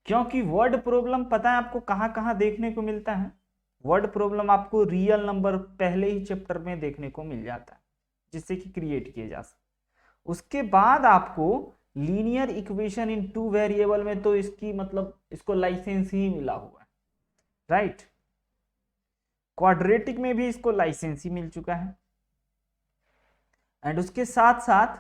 क्योंकि word problem पता है आपको कहाँ कहाँ देखने को मिलता है? वर्ड प्रॉब्लम आपको रियल नंबर पहले ही चैप्टर में देखने को मिल जाता है, जिससे कि क्रिएट किए जा सके। उसके बाद आपको linear equation in two variable में तो इसकी मतलब इसको लाइसेंस ही मिला हुआ है, राइट। क्वाड्रेटिक में भी इसको लाइसेंस ही मिल चुका है, एंड उसके साथ साथ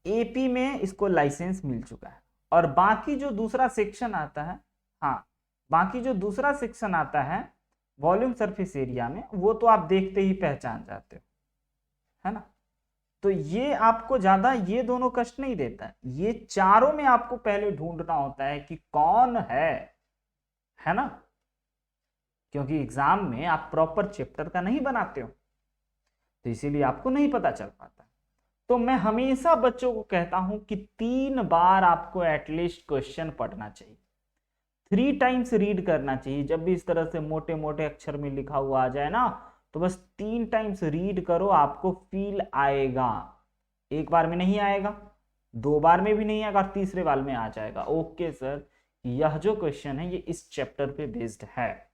एपी में इसको लाइसेंस मिल चुका है। और बाकी जो दूसरा सेक्शन आता है, हाँ, बाकी जो दूसरा सेक्शन आता है वॉल्यूम सरफेस एरिया में, वो तो आप देखते ही पहचान जाते हो, है ना। तो ये आपको ज्यादा ये दोनों कष्ट नहीं देता है, ये चारों में आपको पहले ढूंढना होता है कि कौन है ना, क्योंकि एग्जाम में आप प्रॉपर चैप्टर का नहीं बनाते हो, तो इसीलिए आपको नहीं पता चल पाता। तो मैं हमेशा बच्चों को कहता हूं कि 3 बार आपको एटलीस्ट क्वेश्चन पढ़ना चाहिए, 3 टाइम्स रीड करना चाहिए। जब भी इस तरह से मोटे मोटे अक्षर में लिखा हुआ आ जाए ना, तो बस 3 टाइम्स रीड करो, आपको फील आएगा। एक बार में नहीं आएगा, 2 बार में भी नहीं आएगा, और तीसरे बार में आ जाएगा। ओके सर, यह जो क्वेश्चन है ये इस चैप्टर पे बेस्ड है।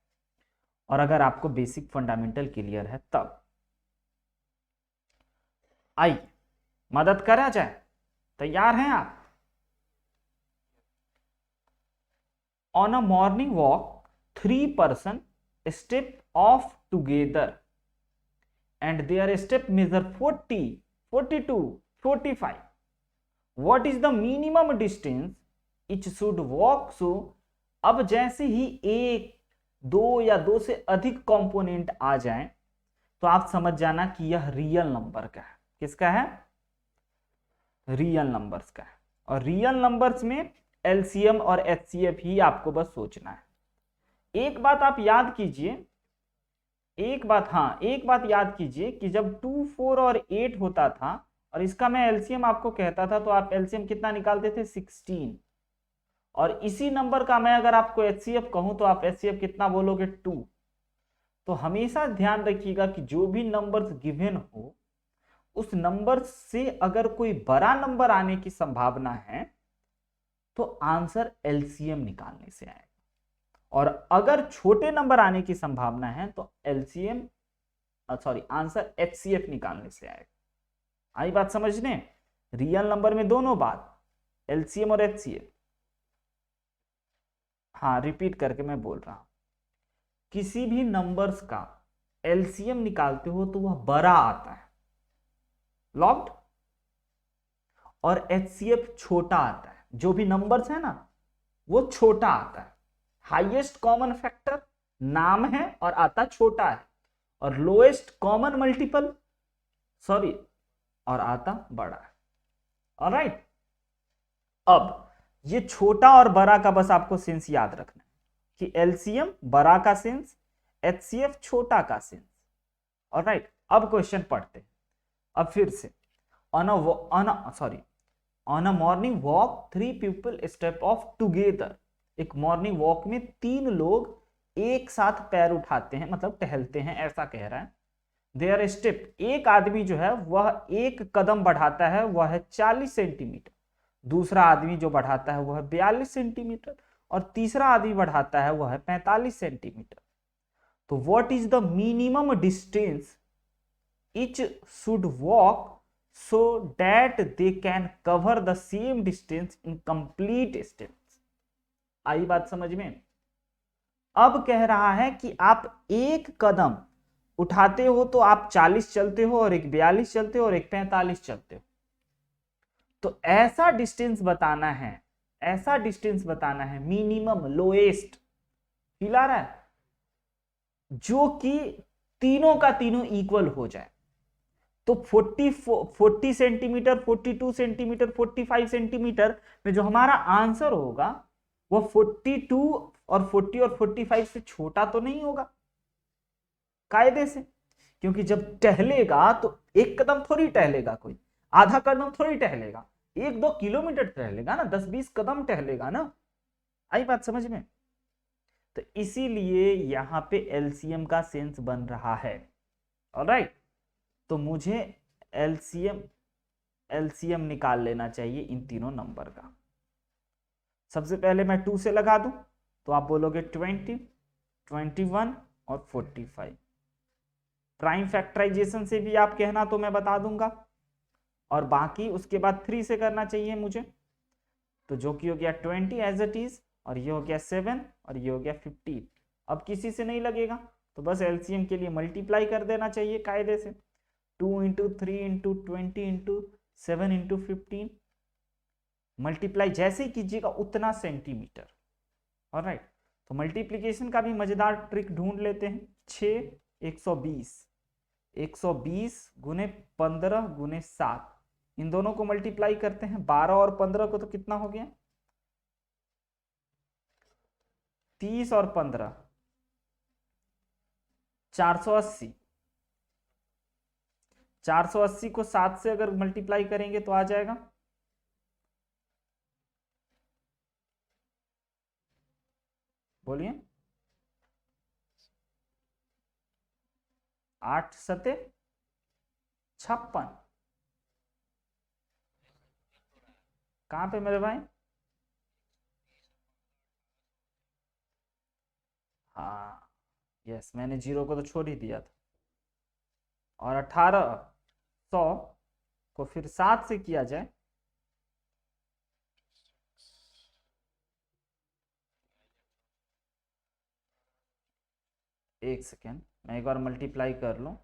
और अगर आपको बेसिक फंडामेंटल क्लियर है तब आइए मदद करा जाए। तैयार हैं आप? On a morning walk 3 person step of together and their step measure 40, 42, 45. What is the minimum distance each should walk? So अब जैसे ही 1, 2 या 2 से अधिक कंपोनेंट आ जाएं, तो आप समझ जाना कि यह रियल नंबर का है। किसका है? रियल नंबर्स का है। और रियल नंबर्स में एलसीएम और एचसीएफ ही आपको बस सोचना है। एक बात आप याद कीजिए, एक बात याद कीजिए कि जब 2, 4 और 8 होता था और इसका मैं एलसीएम आपको कहता था, तो आप एलसीएम कितना निकालते थे? 16। और इसी नंबर का मैं अगर आपको एचसीएफ कहूं तो आप एचसीएफ कितना बोलोगे? 2। तो हमेशा ध्यान रखिएगा कि जो भी नंबर्स गिवन हो, उस नंबर से अगर कोई बड़ा नंबर आने की संभावना है तो आंसर एलसीएम निकालने से आएगा, और अगर छोटे नंबर आने की संभावना है तो आंसर एचसीएफ निकालने से आएगा। आई बात समझने? रियल नंबर में दोनों बात, एलसीएम और एचसीएफ। हाँ, रिपीट करके मैं बोल रहा हूं, किसी भी नंबर्स का एलसीएम निकालते हो तो वह बड़ा आता है, लॉक्ड, और एचसीएफ छोटा आता है। जो भी नंबर्स है ना, वो छोटा आता है। हाईएस्ट कॉमन फैक्टर नाम है और आता छोटा है, और लोएस्ट कॉमन मल्टीपल और आता बड़ा है। ऑलराइट, अब ये छोटा और बड़ा का बस आपको सेंस याद रखना है कि एलसीएम बड़ा का सेंस, एचसीएफ छोटा का सेंस। ऑलराइट, अब क्वेश्चन पढ़ते हैं। अब फिर से on a morning walk 3 people step of together. एक मॉर्निंग वॉक में 3 लोग एक साथ पैर उठाते हैं, मतलब टहलते हैं, ऐसा कह रहा है। देयर स्टेप, एक आदमी जो है वह एक कदम बढ़ाता है, वह है 40 सेंटीमीटर। दूसरा आदमी जो बढ़ाता है वह है 42 सेंटीमीटर, और तीसरा आदमी बढ़ाता है वह है 45 सेंटीमीटर। तो what is the minimum distance each should walk so that they can cover the same distance in complete steps? आई बात समझ में? अब कह रहा है कि आप एक कदम उठाते हो तो आप 40 चलते हो, और एक 42 चलते हो, और एक 45 चलते हो। तो ऐसा डिस्टेंस बताना है मिनिमम लोएस्ट, फील आ रहा है, जो कि तीनों का तीनों इक्वल हो जाए। तो 40 सेंटीमीटर, 42 सेंटीमीटर, 45 सेंटीमीटर में जो हमारा आंसर होगा वो 42 और 40 और 45 से छोटा तो नहीं होगा कायदे से, क्योंकि जब टहलेगा तो एक कदम थोड़ी टहलेगा, कोई आधा कदम थोड़ी टहलेगा, 1-2 किलोमीटर टहलेगा ना, 10-20 कदम टहलेगा ना। आई बात समझ में? तो इसीलिए यहां पे एलसीएम का सेंस बन रहा है। ऑलराइट, तो मुझे एलसीएम निकाल लेना चाहिए इन तीनों नंबर का। सबसे पहले मैं 2 से लगा दूं तो आप बोलोगे 20, 21 और 45। प्राइम फैक्टराइजेशन से भी आप कहना तो मैं बता दूंगा, और बाकी उसके बाद 3 से करना चाहिए मुझे, तो जो कि हो गया 20 एज इट इज, और ये हो गया 7 और ये हो गया 15। अब किसी से नहीं लगेगा तो बस एलसीएम के लिए मल्टीप्लाई कर देना चाहिए कायदे से, 2 into 3 into 20 into 7 into 15, multiply जैसे ही कीजिएगा उतना सेंटीमीटर। ऑलराइट, तो मल्टीप्लीकेशन का भी मजेदार ट्रिक ढूंढ लेते हैं। 6 120, 120 गुने 15 गुने 7, इन दोनों को मल्टीप्लाई करते हैं, 12 और 15 को तो कितना हो गया 30 और 15 480, 480 को 7 से अगर मल्टीप्लाई करेंगे तो आ जाएगा बोलिए 8 सते 56। कहां पे मेरे भाई? हाँ यस, मैंने जीरो को तो छोड़ ही दिया था। और 1800 को फिर 7 से किया जाए, एक सेकेंड मैं एक बार मल्टीप्लाई कर लूं।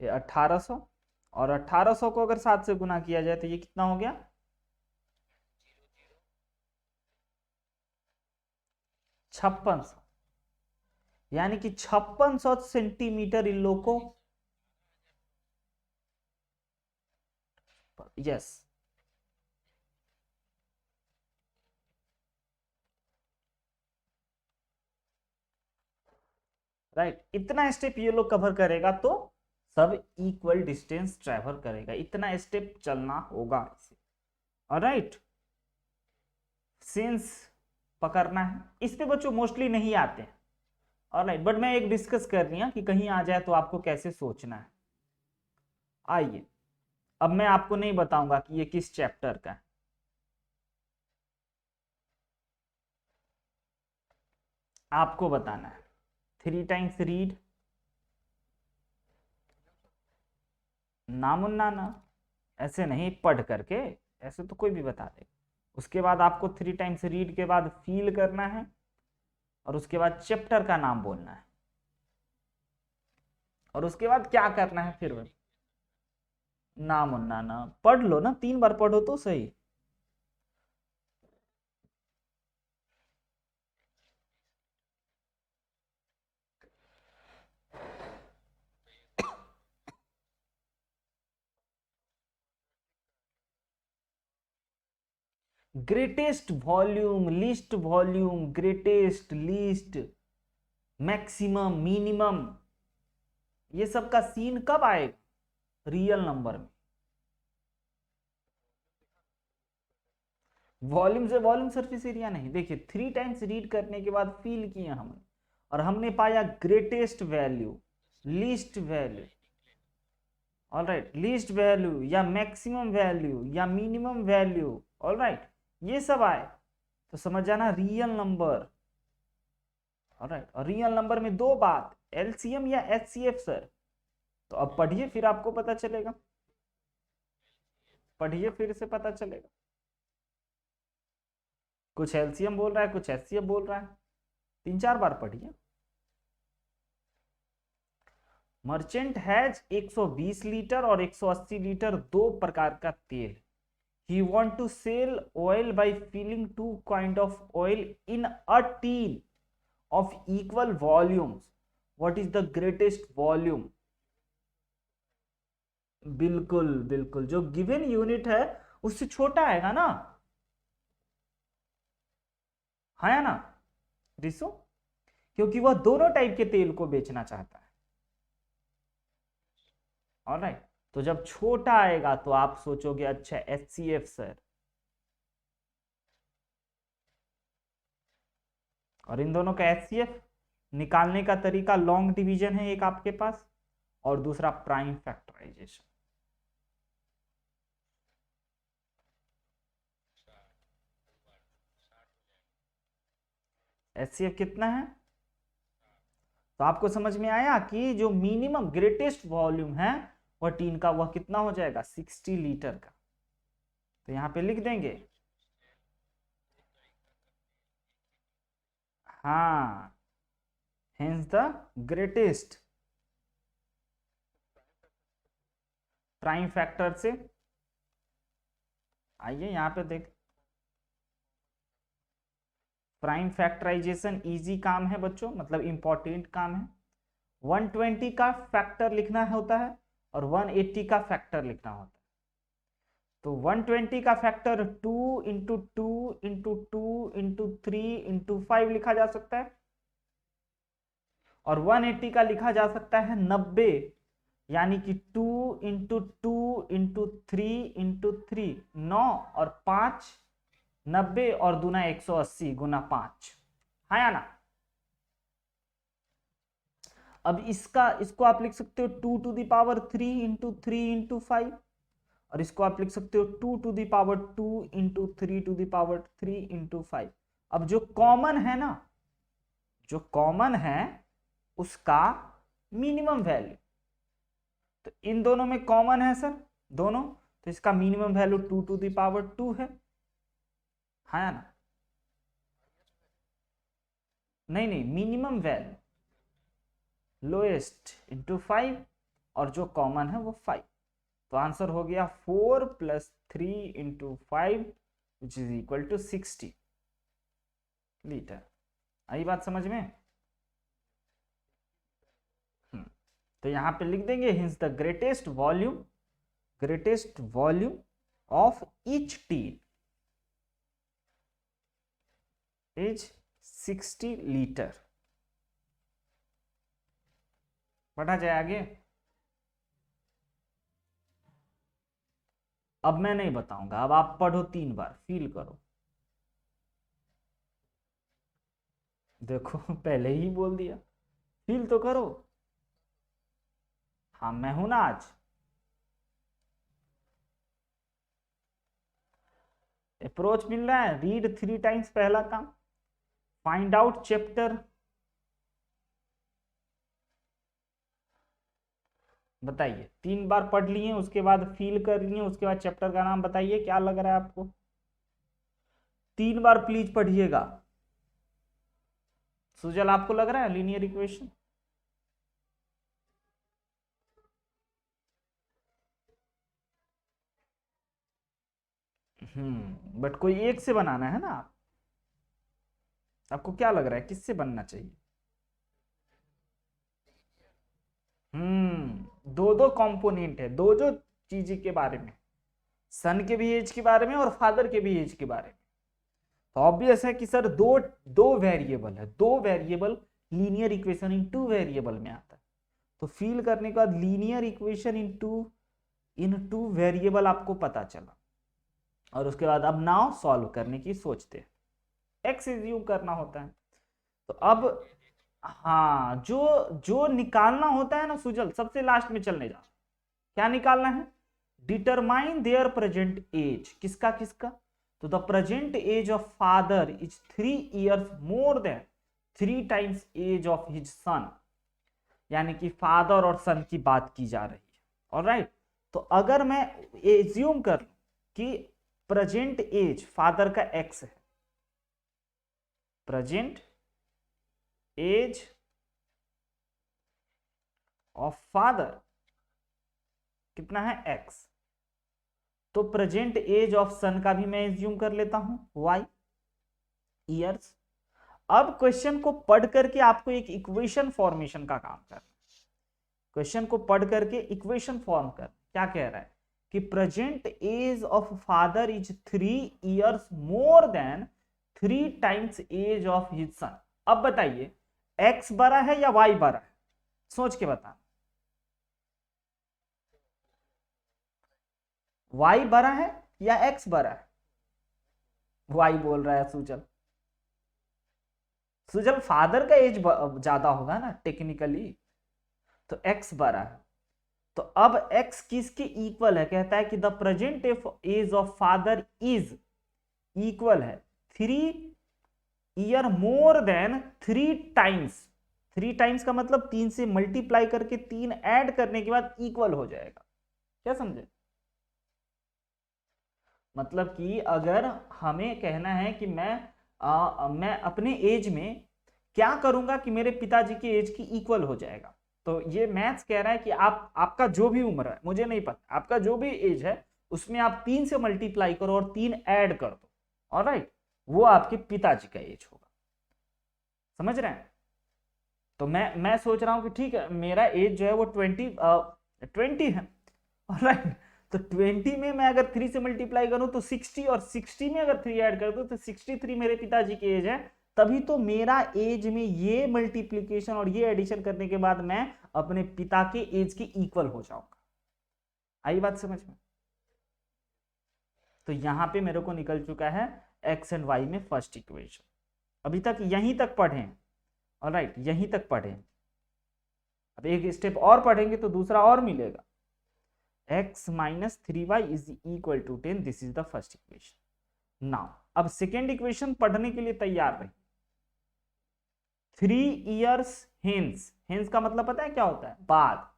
ये 1800, और 1800 को अगर 7 से गुना किया जाए तो ये कितना हो गया 5600, यानी कि 5600 सेंटीमीटर इन लोगों को, यस राइट, इतना स्टेप ये लोग कवर करेगा तो सब इक्वल डिस्टेंस ट्रेवल करेगा, इतना स्टेप चलना होगा इसे। ऑलराइट, सिंस पकड़ना है, इस पे बच्चों मोस्टली नहीं आते हैं। ऑलराइट, बट मैं एक डिस्कस कर रही हूं कि कहीं आ जाए तो आपको कैसे सोचना है। आइए, अब मैं आपको नहीं बताऊंगा कि ये किस चैप्टर का है, आपको बताना है। 3 टाइम्स रीड, नामुन्ना ना, ऐसे नहीं पढ़ करके, ऐसे तो कोई भी बता दे। उसके बाद आपको 3 टाइम्स रीड के बाद फील करना है, और उसके बाद चैप्टर का नाम बोलना है, और उसके बाद क्या करना है फिर नामुन्ना ना पढ़ लो ना, 3 बार पढ़ो तो सही। Greatest volume, least volume, greatest, least, maximum, minimum, ये सब का सीन कब आएगा रियल नंबर में। वॉल्यूम से वॉल्यूम सरफेस एरिया नहीं, देखिए 3 टाइम्स रीड करने के बाद फील किए हमने, और हमने पाया greatest value, least value, alright, least value या मैक्सिमम वैल्यू या मिनिमम वैल्यू, ऑलराइट, ये सब आए तो समझ जाना रियल नंबर। ऑलराइट, और रियल नंबर में दो बात, एलसीएम या एचसीएफ सर, तो अब पढ़िए फिर आपको पता चलेगा, पढ़िए फिर से पता चलेगा। कुछ एलसीएम बोल रहा है, कुछ एचसीएफ बोल रहा है, 3-4 बार पढ़िए। मर्चेंट हैज 120 लीटर और 180 लीटर दो प्रकार का तेल। He want to sell oil by filling 2 kind of oil in a tin of equal volumes. What is the greatest volume? बिल्कुल बिल्कुल, जो गिवन यूनिट है उससे छोटा आएगा ना, है ना रिसो, क्योंकि वह दोनों टाइप के तेल को बेचना चाहता है। ऑलराइट, तो जब छोटा आएगा तो आप सोचोगे अच्छा एचसीएफ सर, और इन दोनों का एचसीएफ निकालने का तरीका लॉन्ग डिवीजन है एक आपके पास, और दूसरा प्राइम फैक्टराइजेशन। HCF कितना है? तो आपको समझ में आया कि जो मिनिमम ग्रेटेस्ट वॉल्यूम है वह टीन का, वह कितना हो जाएगा? 60 लीटर का। तो यहां पे लिख देंगे, हाँ, hence the greatest. Prime factor से आइए यहां पे देख, प्राइम फैक्टराइजेशन इजी काम है बच्चों, मतलब इंपॉर्टेंट काम है। 120 का फैक्टर लिखना होता है और 180 का फैक्टर लिखना होता है। तो 120 का factor 2 into 2 into 2 into 3 into 5 लिखा जा सकता है, और 180 का लिखा जा सकता है 90, यानी कि 2 इंटू 2 इंटू 3 इंटू 3, 9 और 5 90 और दूना 180 गुना 5, हाँ या ना? अब इसको आप लिख सकते हो 2 to the power 3 into 3 into 5, और इसको आप लिख सकते हो 2 to the power 2 into 3 to the power 3 into 5। अब जो कॉमन है ना, जो कॉमन है उसका मिनिमम वैल्यू, तो इन दोनों में कॉमन है सर दोनों, तो इसका minimum value 2 to the power 2 है, हाँ या ना? नहीं नहीं, मिनिमम वैल्यू लोएस्ट इंटू 5, और जो कॉमन है वो 5। तो आंसर हो गया 4 plus 3 into 5 which is equal to 60 litre. आई बात समझ में? तो यहां पे लिख देंगे hence the greatest volume of each tin is 60 litre. बढ़ा जाए आगे। अब मैं नहीं बताऊंगा, अब आप पढ़ो 3 बार, फील करो। देखो पहले ही बोल दिया, फील तो करो। हाँ मैं हूं ना आज। अप्रोच मिल रहा है, रीड 3 टाइम्स पहला काम, फाइंड आउट चैप्टर, बताइए 3 बार पढ़ लिए, उसके बाद फील कर लिए, उसके बाद चैप्टर का नाम बताइए क्या लग रहा है आपको। 3 बार प्लीज पढ़िएगा। सुजल आपको लग रहा है लीनियर इक्वेशन? बट कोई एक से बनाना है ना आप, आपको क्या लग रहा है किससे बनना चाहिए? दो दो कंपोनेंट है, दो दो चीज के बारे में, सन के भी एज के बारे में और फादर के भी एज के बारे में। तो ऑब्वियस है कि सर दो दो वेरिएबल है, दो variable linear equation in 2 variable में आता है। तो फील करने के बाद linear equation in two variable आपको पता चला, और उसके बाद अब नाउ सॉल्व करने की सोचते हैं, एक्स इज्यूम करना होता है। तो अब हाँ, जो जो निकालना होता है ना सुजल, सबसे लास्ट में चलने जा, क्या निकालना है? डिटरमाइन देयर प्रेजेंट एज, किसका किसका? तो the present age of father is 3 years more than 3 times age of his son, यानी कि फादर और सन की बात की जा रही है। ऑलराइट, तो अगर मैं एज्यूम कर कि प्रेजेंट एज फादर का एक्स है, प्रेजेंट एज ऑफ फादर कितना है? एक्स। तो प्रेजेंट एज ऑफ सन का भी मैं एज्यूम कर लेता हूं वाई ईयर्स। अब क्वेश्चन को पढ़ करके आपको एक इक्वेशन फॉर्मेशन का काम करना, क्वेश्चन को पढ़ करके इक्वेशन फॉर्म कर, क्या कह रहा है कि present age of father is 3 years more than 3 times age of his son. अब बताइए एक्स बड़ा है या वाई बड़ा है? सोच के बता। वाई बड़ा है या एक्स बड़ा है? वाई बोल रहा है सुजल। सुजल फादर का एज ज्यादा होगा ना टेक्निकली, तो एक्स बड़ा है। तो अब एक्स किसके इक्वल है? कहता है कि the present age of father is equal है 3 year more than 3 times, 3 times का मतलब 3 से मल्टीप्लाई करके 3 ऐड करने के बाद इक्वल हो जाएगा। क्या समझे? मतलब कि अगर हमें कहना है कि मैं अपने एज में क्या करूंगा कि मेरे पिताजी की एज की इक्वल हो जाएगा, तो ये मैथ्स कह रहा है कि आपका जो भी उम्र है, मुझे नहीं पता, आपका जो भी एज है उसमें आप 3 से मल्टीप्लाई करो और 3 ऐड कर दो, ऑलराइट, वो आपके पिताजी का एज होगा। समझ रहे हैं? तो मैं सोच रहा हूं कि ठीक है, मेरा एज जो है वो 20 है, ऑलराइट, तो 20 में मैं अगर 3 से मल्टीप्लाई करूं तो 60, और 60 में अगर 3 ऐड कर दूं तो 63 मेरे पिताजी की एज है। तभी तो मेरा एज में ये मल्टीप्लीकेशन और ये एडिशन करने के बाद मैं अपने पिता के एज के इक्वल हो जाऊंगा। आई बात समझ में? तो यहां पे मेरे को निकल चुका है एक्स एंड वाई में फर्स्ट इक्वेशन। अभी तक यहीं तक पढ़े, ऑलराइट, यहीं तक पढ़े। अब एक स्टेप और पढ़ेंगे तो दूसरा और मिलेगा। x minus 3y is equal to 10, this is the first equation. Now अब सेकेंड इक्वेशन पढ़ने के लिए तैयार रही। 3 years hence, hence का मतलब पता है क्या होता है? बाद।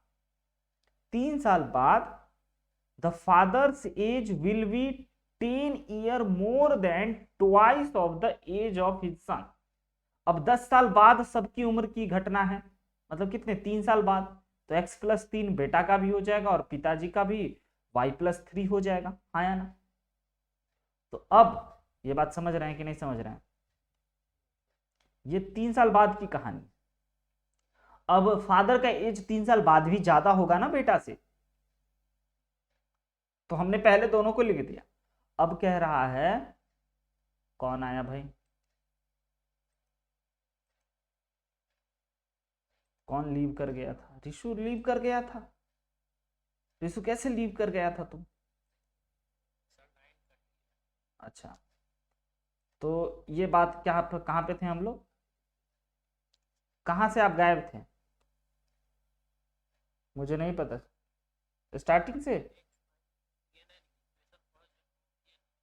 3 साल बाद the father's age will be 10 year more than twice of the age of his son. अब 10 साल बाद सबकी उम्र की घटना है, मतलब कितने? 3 साल बाद, तो x+3 बेटा का भी हो जाएगा और पिताजी का भी y+3 हो जाएगा, हाँ या ना? तो अब ये बात समझ रहे हैं कि नहीं समझ रहे हैं? ये 3 साल बाद की कहानी। अब फादर का एज 3 साल बाद भी ज्यादा होगा ना बेटा से, तो हमने पहले दोनों को लिख दिया। अब कह रहा है, कौन आया भाई? कौन लीव कर गया था? ऋषु लीव कर गया था। ऋषु कैसे लीव कर गया था तुम? अच्छा, तो ये बात क्या, कहां पे थे हम लोग? कहां से आप गायब थे? मुझे नहीं पता, स्टार्टिंग से।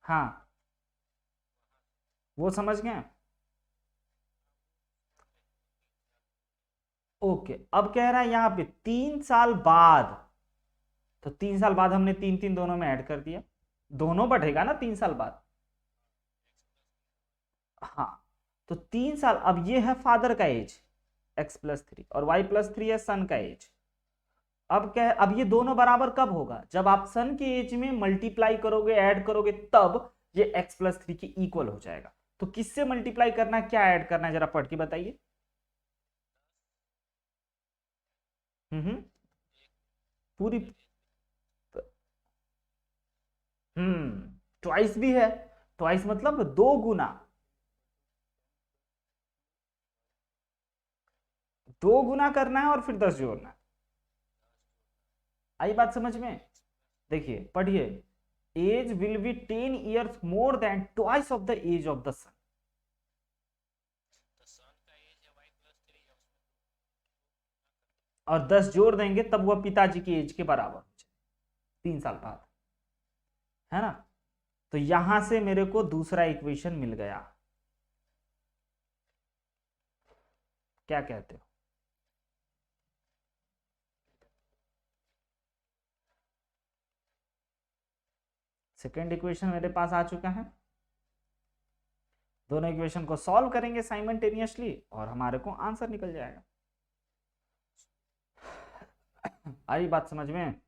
हाँ, वो समझ गए। ओके, अब कह रहा है यहां पे 3 साल बाद, तो 3 साल बाद हमने 3 3 दोनों में ऐड कर दिया, दोनों बढ़ेगा ना 3 साल बाद। हाँ, तो 3 साल, अब ये है फादर का एज x+3 और y+3 है सन का एज। अब क्या है? अब ये दोनों बराबर कब होगा? जब आप सन के एज में मल्टीप्लाई करोगे, ऐड करोगे, तब ये x+3 की इक्वल हो जाएगा। तो किससे मल्टीप्लाई करना है, क्या ऐड करना है, जरा पढ़ के बताइए। पूरी, ट्वाइस भी है, ट्वाइस मतलब 2 गुना, 2 गुना करना है और फिर 10 जोड़ना है। आई बात समझ में? देखिए पढ़िए, age will be 10 years more than twice of the age of the son. और 10 जोड़ देंगे तब वह पिताजी की एज के बराबर हो जाए 3 साल बाद, है ना? तो यहां से मेरे को दूसरा इक्वेशन मिल गया। क्या कहते हो? सेकेंड इक्वेशन मेरे पास आ चुका है। दोनों इक्वेशन को सॉल्व करेंगे साइमल्टेनियसली और हमारे को आंसर निकल जाएगा। आई बात समझ में?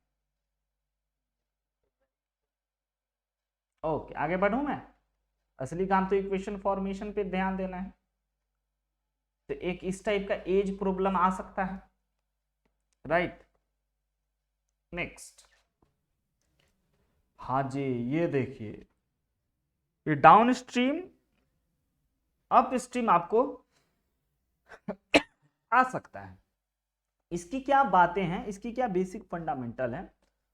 ओके, आगे बढ़ूं मैं? असली काम तो इक्वेशन फॉर्मेशन पे ध्यान देना है। तो एक इस टाइप का एज प्रॉब्लम आ सकता है, राइट? नेक्स्ट, हाँ जी, ये देखिए, ये डाउन स्ट्रीम अप स्ट्रीम आपको आ सकता है। इसकी क्या बातें हैं, इसकी क्या बेसिक फंडामेंटल है,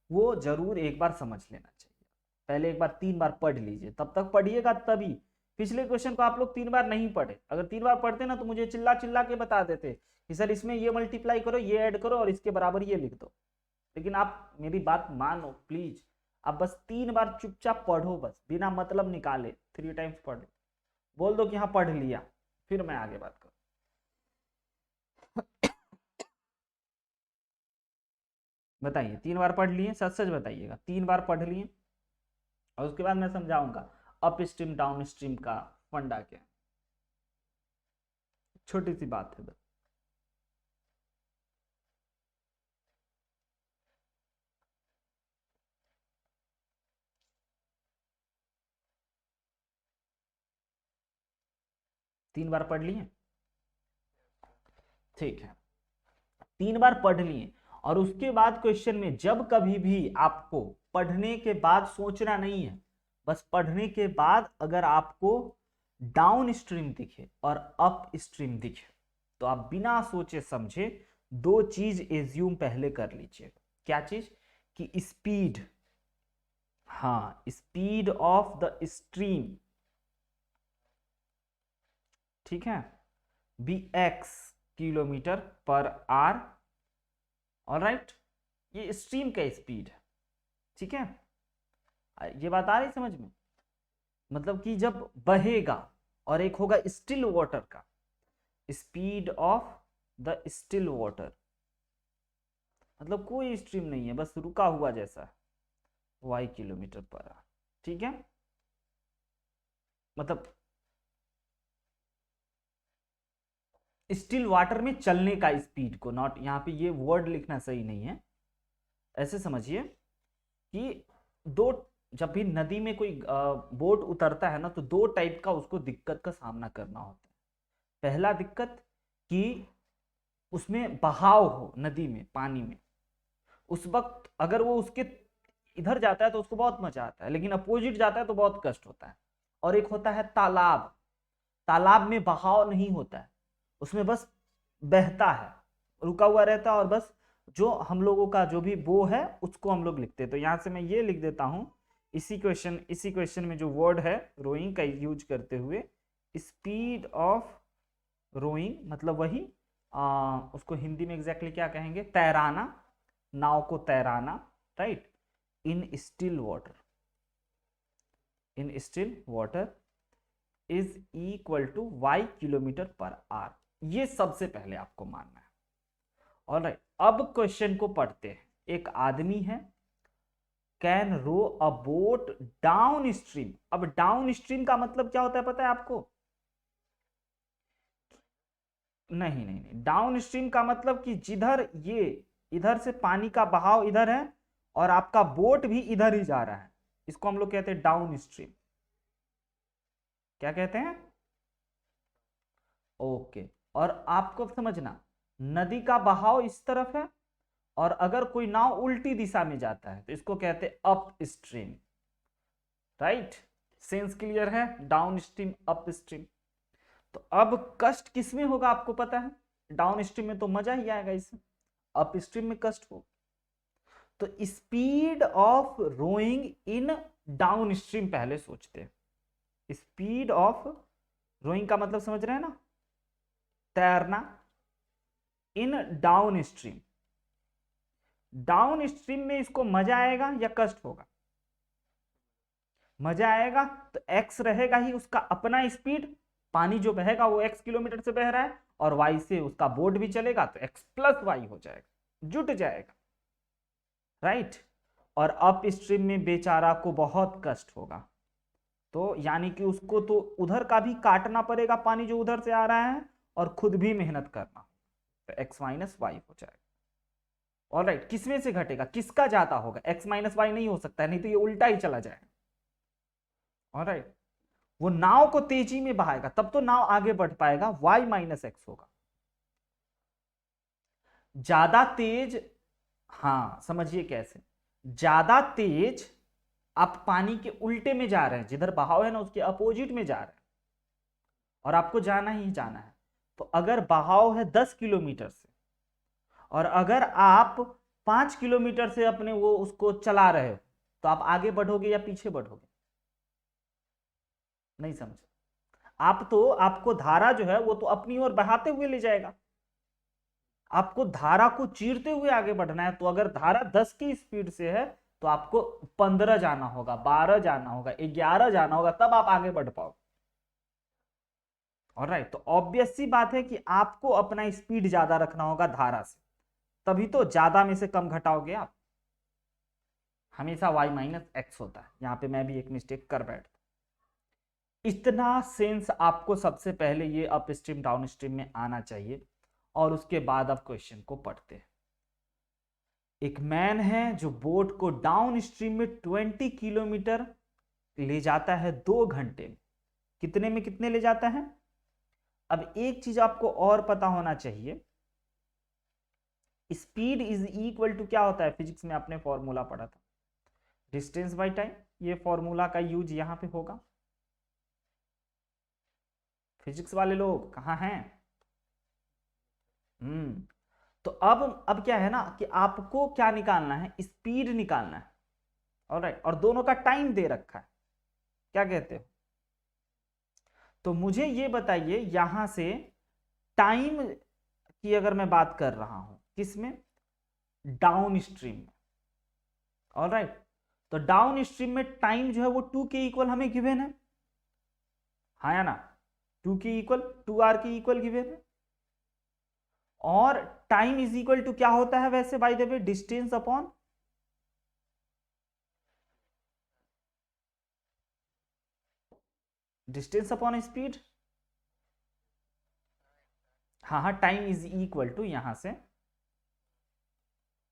वो जरूर एक बार समझ लेना चाहिए। पहले एक बार 3 बार पढ़ लीजिए, तब तक पढ़िएगा तभी। पिछले क्वेश्चन को आप लोग 3 बार नहीं पढ़े, अगर 3 बार पढ़ते ना तो मुझे चिल्ला चिल्ला के बता देते कि सर इसमें ये मल्टीप्लाई करो, ये ऐड करो और इसके बराबर ये लिख दो। लेकिन आप मेरी बात मानो प्लीज, आप बस 3 बार चुपचाप पढ़ो, बस बिना मतलब निकाले 3 टाइम्स पढ़ लो, बोल दो कि हाँ पढ़ लिया, फिर मैं आगे बात करूँ। बताइए, 3 बार पढ़ लिए? सच सच बताइएगा, 3 बार पढ़ लिए? और उसके बाद मैं समझाऊंगा अप स्ट्रीम डाउन स्ट्रीम का फंडा क्या है। छोटी सी बात है बस। तीन बार पढ़ लिए? ठीक है, 3 बार पढ़ लिए। और उसके बाद क्वेश्चन में जब कभी भी आपको पढ़ने के बाद सोचना नहीं है, बस पढ़ने के बाद अगर आपको डाउन स्ट्रीम दिखे और अप स्ट्रीम दिखे तो आप बिना सोचे समझे 2 चीज एज्यूम पहले कर लीजिए। क्या चीज? कि स्पीड, हाँ, स्पीड ऑफ द स्ट्रीम, ठीक है, बी एक्स किलोमीटर पर आर। ऑलराइट, ये स्ट्रीम का स्पीड है, ठीक है। ये बात आ रही समझ में? मतलब कि जब बहेगा, और एक होगा स्टिल वाटर का speed of the still water, मतलब कोई स्ट्रीम नहीं है, बस रुका हुआ जैसा है, y किलोमीटर पर आवर, ठीक है। मतलब स्टिल वाटर में चलने का स्पीड को, नॉट, यहाँ पे ये वर्ड लिखना सही नहीं है, ऐसे समझिए कि दो, जब भी नदी में कोई बोट उतरता है ना, तो 2 टाइप का उसको दिक्कत का सामना करना होता है। पहला दिक्कत कि उसमें बहाव हो, नदी में, पानी में, उस वक्त अगर वो उसके इधर जाता है तो उसको बहुत मजा आता है, लेकिन अपोजिट जाता है तो बहुत कष्ट होता है। और एक होता है तालाब, तालाब में बहाव नहीं होता है, उसमें बस बहता है, रुका हुआ रहता है, और बस जो हम लोगों का जो भी बो है उसको हम लोग लिखते हैं। तो यहां से मैं ये लिख देता हूं, इसी क्वेश्चन में जो वर्ड है रोइंग का यूज करते हुए, स्पीड ऑफ रोइंग, मतलब वही उसको हिंदी में एग्जैक्टली क्या कहेंगे? तैराना, नाव को तैराना, right, in still water, in still water is equal to y kilometre per hour. ये सबसे पहले आपको मानना है। ऑलराइट, अब क्वेश्चन को पढ़ते हैं। एक आदमी है, can row a boat downstream. अब डाउन स्ट्रीम का मतलब क्या होता है पता है आपको? नहीं नहीं नहीं, डाउन स्ट्रीम का मतलब कि जिधर ये, इधर से पानी का बहाव इधर है और आपका बोट भी इधर ही जा रहा है, इसको हम लोग कहते हैं डाउन स्ट्रीम। क्या कहते हैं? ओके। और आपको समझना, नदी का बहाव इस तरफ है, और अगर कोई नाव उल्टी दिशा में जाता है तो इसको कहते हैं upstream, right. Sense clear है? Downstream, upstream. तो अब कष्ट किस में होगा आपको पता है? डाउन स्ट्रीम में तो मजा ही आएगा, इससे अप स्ट्रीम में कष्ट हो। तो speed of rowing in downstream पहले सोचते हैं। स्पीड ऑफ रोइंग का मतलब समझ रहे हैं ना? तैरना इन डाउन स्ट्रीम। डाउन स्ट्रीम में इसको मजा आएगा या कष्ट होगा? मजा आएगा। तो एक्स रहेगा ही उसका अपना स्पीड, पानी जो बहेगा वो x किलोमीटर से बह रहा है, और y से उसका बोट भी चलेगा तो x प्लस वाई हो जाएगा, जुट जाएगा, राइट। और अप स्ट्रीम में बेचारा को बहुत कष्ट होगा, तो यानी कि उसको तो उधर का भी काटना पड़ेगा, पानी जो उधर से आ रहा है, और खुद भी मेहनत करना, तो x माइनस वाई हो जाएगा। ऑलराइट, किसमें से घटेगा? किसका ज्यादा होगा? x माइनस वाई नहीं हो सकता है, नहीं तो ये उल्टा ही चला जाएगा। ऑलराइट, वो नाव को तेजी में बहाएगा, तब तो नाव आगे बढ़ पाएगा, y माइनस एक्स होगा। ज्यादा तेज, हाँ समझिए कैसे, ज्यादा तेज आप पानी के उल्टे में जा रहे हैं, जिधर बहाव है ना उसके अपोजिट में जा रहे हैं, और आपको जाना ही जाना है। तो अगर बहाव है 10 किलोमीटर से, और अगर आप 5 किलोमीटर से अपने वो उसको चला रहे हो, तो आप आगे बढ़ोगे या पीछे बढ़ोगे? नहीं समझे आप? तो आपको धारा जो है वो तो अपनी ओर बहाते हुए ले जाएगा, आपको धारा को चीरते हुए आगे बढ़ना है। तो अगर धारा 10 की स्पीड से है तो आपको 15 जाना होगा, 12 जाना होगा, 11 जाना होगा, तब आप आगे बढ़ पाओगे। ऑलराइट, तो ऑब्वियस सी बात है कि आपको अपना स्पीड ज्यादा रखना होगा धारा से, तभी तो ज्यादा में से कम घटाओगे आप। हमेशा y माइनस एक्स होता है, यहां पे मैं भी एक मिस्टेक कर बैठता। इतना सेंस आपको सबसे पहले ये अप स्ट्रीम डाउन स्ट्रीम में आना चाहिए, और उसके बाद आप क्वेश्चन को पढ़ते हैं। एक मैन है जो बोट को डाउन स्ट्रीम में 20 किलोमीटर ले जाता है 2 घंटे में। कितने में कितने ले जाता है? अब एक चीज आपको और पता होना चाहिए, स्पीड इज इक्वल टू क्या होता है, फिजिक्स में आपने फॉर्मूला पढ़ा था, डिस्टेंस बाय टाइम। ये फॉर्मूला का यूज यहां पे होगा। फिजिक्स वाले लोग कहाँ हैं? तो अब क्या है ना कि आपको क्या निकालना है, स्पीड निकालना है। ऑलराइट, और दोनों का टाइम दे रखा है, क्या कहते हो? तो मुझे ये बताइए, यहां से टाइम की अगर मैं बात कर रहा हूं, किसमें? डाउन स्ट्रीम में। ऑलराइट, तो डाउन स्ट्रीम में टाइम जो है वो 2 के इक्वल हमें गिवन है, हाँ या ना? 2 के इक्वल, 2r के इक्वल गिवन है। और टाइम इज इक्वल टू क्या होता है वैसे by the way? Distance upon speed. हाँ हाँ, टाइम इज इक्वल टू यहां से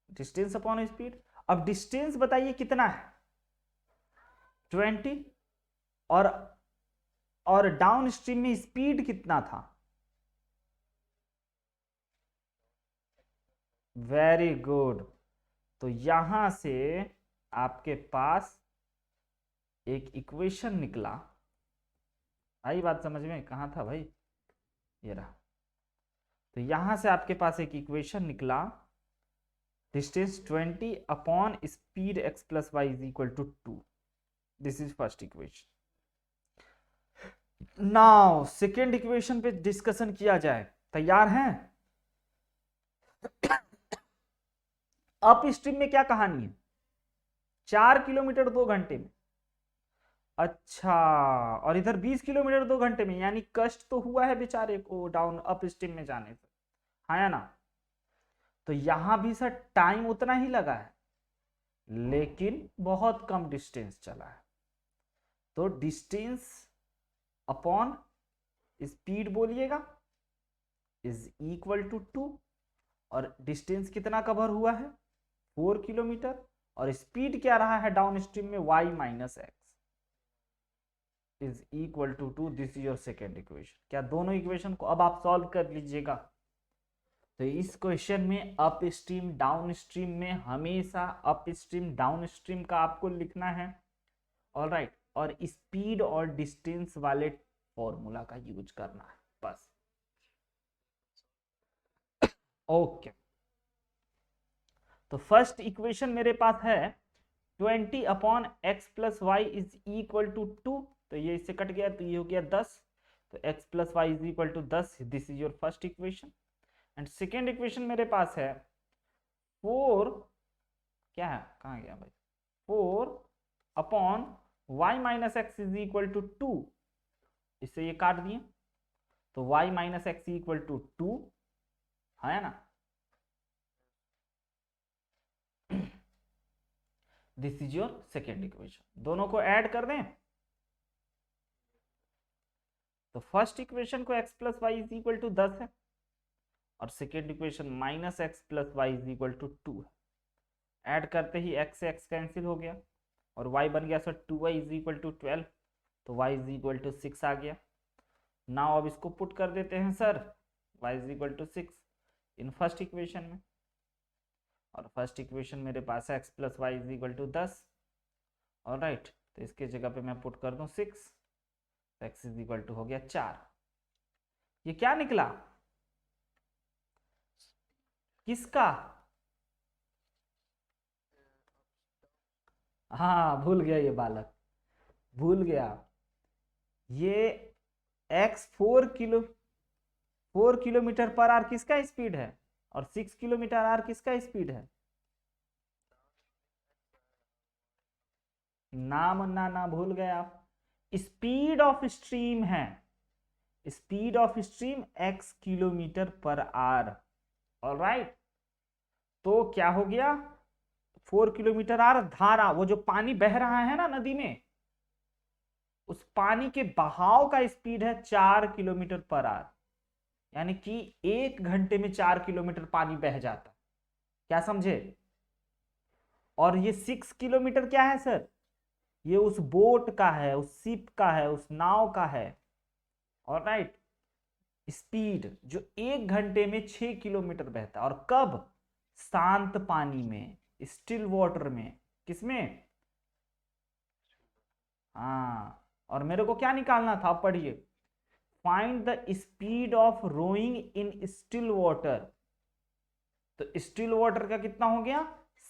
डिस्टेंस अपॉन स्पीड। अब डिस्टेंस बताइए कितना है? 20। और डाउन स्ट्रीम में स्पीड कितना था? Very good. तो यहां से आपके पास एक इक्वेशन निकला। आई बात समझ में? कहां था भाई? ये रहा। तो यहां से आपके पास एक इक्वेशन निकला, distance 20 upon speed x plus y is equal to 2। This is first equation. Now second equation पे डिस्कशन किया जाए, तैयार हैं? अप स्ट्रीम में क्या कहानी है? 4 किलोमीटर 2 घंटे में। अच्छा, और इधर 20 किलोमीटर 2 घंटे में, यानी कष्ट तो हुआ है बेचारे को डाउन अप स्ट्रीम में जाने से, हाँ या ना? तो यहां भी सर टाइम उतना ही लगा है, लेकिन बहुत कम डिस्टेंस चला है। तो डिस्टेंस अपॉन स्पीड बोलिएगा इज इक्वल टू 2। और डिस्टेंस कितना कवर हुआ है? 4 किलोमीटर। और स्पीड क्या रहा है डाउन स्ट्रीम में? y minus x is equal to 2। This is your second equation. क्या दोनों इक्वेशन को अब आप सॉल्व कर लीजिएगा? तो इस क्वेश्चन में अप स्ट्रीम डाउन स्ट्रीम में हमेशा अप स्ट्रीम डाउन स्ट्रीम का आपको लिखना है। ऑलराइट, और स्पीड और डिस्टेंस वाले फॉर्मूला का यूज करना है बस। ओके, तो फर्स्ट इक्वेशन मेरे पास है 20 upon x plus y is equal to 2। तो ये इससे कट गया तो ये हो गया 10। तो x plus y is equal to 10। This is your first equation. And second equation मेरे पास है 4, क्या है, कहाँ गया भाई? 4 upon y minus x is equal to 2। इससे ये काट दिए, तो y minus x equal to 2, है ना? This is your second equation. दोनों को ऐड कर दें, तो फर्स्ट इक्वेशन को x plus y is equal to 10 है, और second equation minus x plus y is equal to 2 है। ऐड करते ही x से x कैंसिल हो गया, और y बन गया sir 2y is equal to 12। तो y इज इक्वल टू 6 आ गया। नाउ अब इसको पुट कर देते हैं sir, y is equal to 6 in first equation में। और फर्स्ट इक्वेशन मेरे पास है x plus y is equal to 10। Alright, तो इसके जगह पे मैं पुट कर दूं 6, तो x इज इक्वल टू हो गया 4। ये क्या निकला? किसका? हाँ, भूल गया ये बालक, भूल गया। ये x 4 किलोमीटर पर आवर किसका स्पीड है, और 6 किलोमीटर आवर किसका स्पीड है? नाम ना ना भूल गए आप। स्पीड ऑफ स्ट्रीम है, speed of stream x kilometre per our. Alright, तो क्या हो गया, 4 किलोमीटर आवर धारा, वो जो पानी बह रहा है ना नदी में, उस पानी के बहाव का स्पीड है 4 किलोमीटर पर आवर, यानी कि 1 घंटे में 4 किलोमीटर पानी बह जाता। क्या समझे? और ये 6 किलोमीटर क्या है सर, ये उस बोट का है, उस शिप का है, उस नाव का है। ऑलराइट, स्पीड जो 1 घंटे में 6 किलोमीटर बहता है, और कब? शांत पानी में, स्टिल वाटर में। किसमें? हाँ, और मेरे को क्या निकालना था, पढ़िए, find the speed of rowing in still water. तो स्टिल वाटर का कितना हो गया,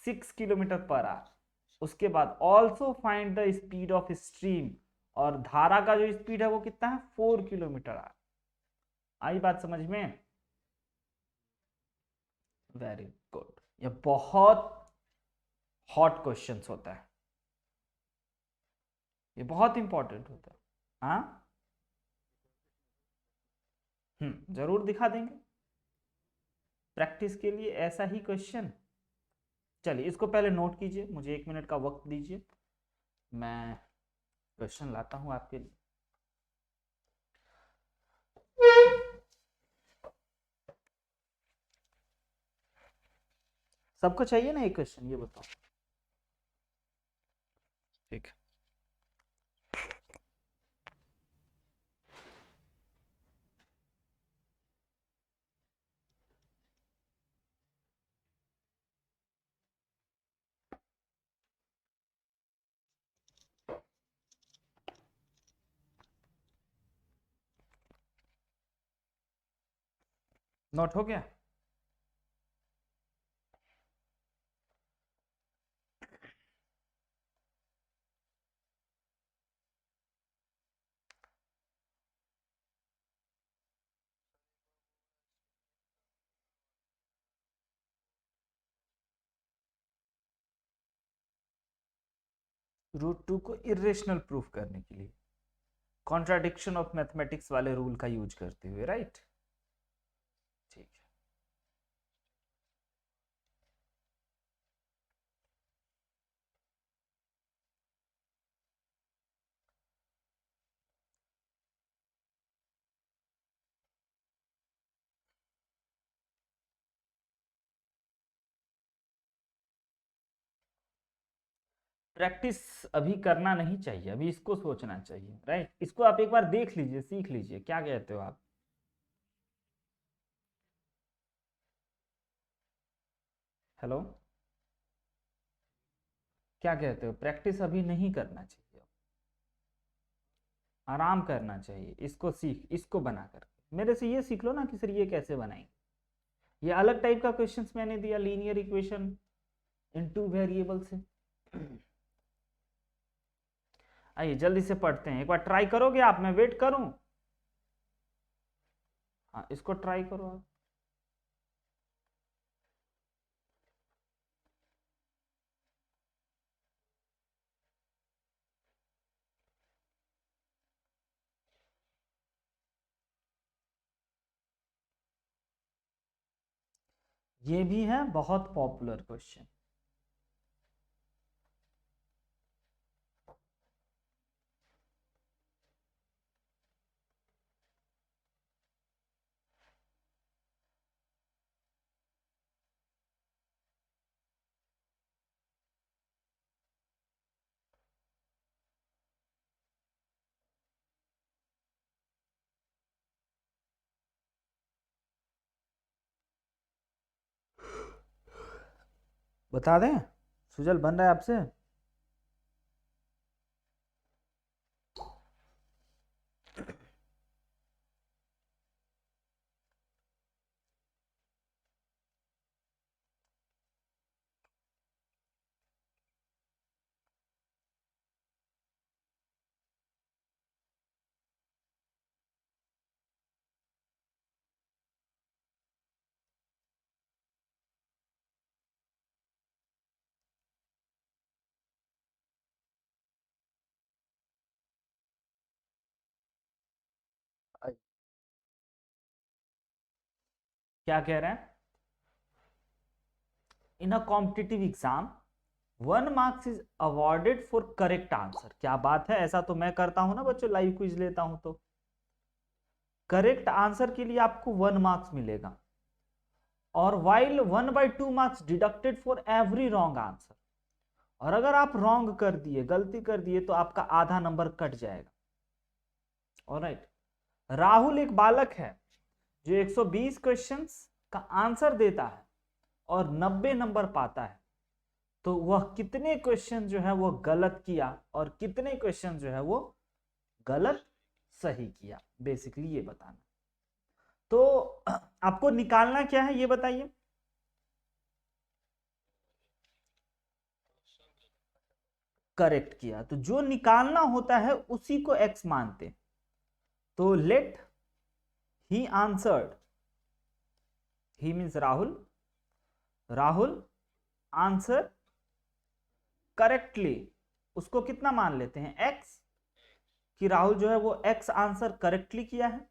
6 किलोमीटर पर आवर। उसके बाद also find the speed of stream, और धारा का जो स्पीड है वो कितना है, 4 किलोमीटर आवर। आई बात समझ में? वेरी गुड, ये बहुत हॉट क्वेश्चंस होता है, ये बहुत इंपॉर्टेंट होता है। हाँ, जरूर दिखा देंगे प्रैक्टिस के लिए ऐसा ही क्वेश्चन। चलिए इसको पहले नोट कीजिए, मुझे 1 मिनट का वक्त दीजिए, मैं क्वेश्चन लाता हूं आपके लिए। सबको चाहिए ना एक क्वेश्चन, ये बताओ। ठीक, नोट हो गया? √2 को इरेशनल प्रूफ करने के लिए कॉन्ट्राडिक्शन ऑफ मैथमेटिक्स वाले रूल का यूज करते हुए, राइट? ठीक है, प्रैक्टिस अभी करना नहीं चाहिए, अभी इसको सोचना चाहिए, राइट? इसको आप एक बार देख लीजिए, सीख लीजिए, क्या कहते हो आप? हेलो, क्या कहते हो? प्रैक्टिस अभी नहीं करना चाहिए, आराम करना चाहिए, इसको सीख, इसको बना कर मेरे से ये सीख लो ना कि सर ये कैसे बनाएंगे। ये अलग टाइप का क्वेश्चंस मैंने दिया, लीनियर इक्वेशन इन 2 वेरिएबल से। आइए जल्दी से पढ़ते हैं, एक बार ट्राई करोगे आप, मैं वेट करूं? हाँ, इसको ट्राई करो आप। ये भी है बहुत पॉपुलर क्वेश्चन। बता दें, सुजल बन रहा है आपसे? क्या कह रहे हैं, in a competitive exam 1 marks is awarded for correct answer. क्या बात है, ऐसा तो मैं करता हूं ना बच्चों, लाइव क्विज लेता हूं तो करेक्ट आंसर के लिए आपको 1 मार्क्स मिलेगा, और while 1/2 marks deducted for every wrong answer. और अगर आप रॉन्ग कर दिए, गलती कर दिए, तो आपका आधा नंबर कट जाएगा। ऑलराइट, राहुल एक बालक है जो 120 क्वेश्चंस का आंसर देता है और 90 नंबर पाता है, तो वह कितने क्वेश्चन जो है वो गलत किया और कितने क्वेश्चन जो है वो गलत सही किया, बेसिकली ये बताना। तो आपको निकालना क्या है ये बताइए। करेक्ट किया, तो जो निकालना होता है उसी को एक्स मानते। तो let he answered, he means Rahul, Rahul answer correctly, उसको कितना मान लेते हैं, एक्स, कि राहुल जो है वो एक्स आंसर करेक्टली किया है।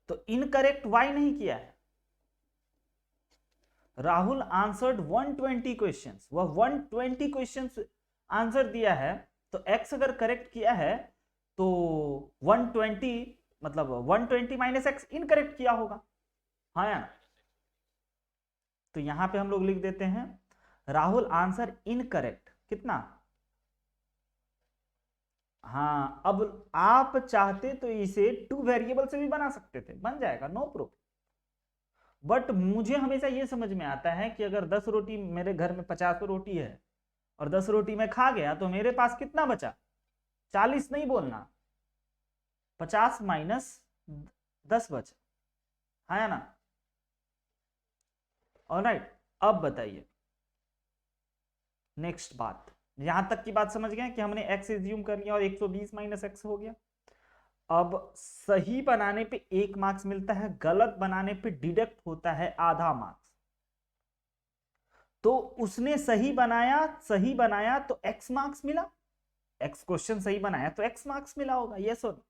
तो इनकरेक्ट वाई नहीं किया है, राहुल आंसर्ड 120 क्वेश्चंस, वह 120 क्वेश्चंस आंसर दिया है, तो एक्स अगर करेक्ट किया है तो 120 मतलब 120 माइनस एक्स इनकरेक्ट किया होगा, हाँ या ना। तो यहां पे हम लोग लिख देते हैं राहुल आंसर इनकरेक्ट कितना, हाँ। अब आप चाहते तो इसे 2 वेरिएबल से भी बना सकते थे, बन जाएगा, नो प्रॉब्लम। बट मुझे हमेशा ये समझ में आता है कि अगर 10 रोटी, मेरे घर में 50 रोटी है और 10 रोटी मैं खा गया, तो मेरे पास कितना बचा, 40 नहीं बोलना, 50 माइनस 10 बचा, है ना। ऑलराइट, अब बताइए नेक्स्ट बात, यहां तक की बात समझ गए कि हमने x एज्यूम कर लिया और 120 माइनस एक्स हो गया। अब सही बनाने पे 1 मार्क्स मिलता है, गलत बनाने पे डिडक्ट होता है आधा मार्क्स। तो उसने सही बनाया तो x मार्क्स मिला, x क्वेश्चन सही बनाया तो x मार्क्स मिला होगा, यस और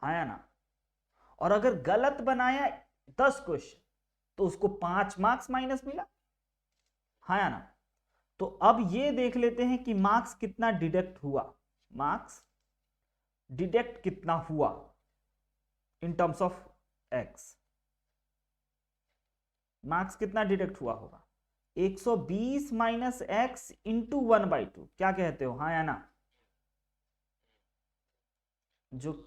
हाँ या ना। और अगर गलत बनाया 10 क्वेश्चन तो उसको 5 मार्क्स माइनस मिला, हाँ या ना। तो अब ये देख लेते हैं कि मार्क्स कितना डिडक्ट हुआ, मार्क्स डिडक्ट कितना हुआ in terms of x, marks कितना डिडक्ट हुआ होगा, 120 माइनस एक्स इंटू 1/2, क्या कहते हो, हाँ या ना। जो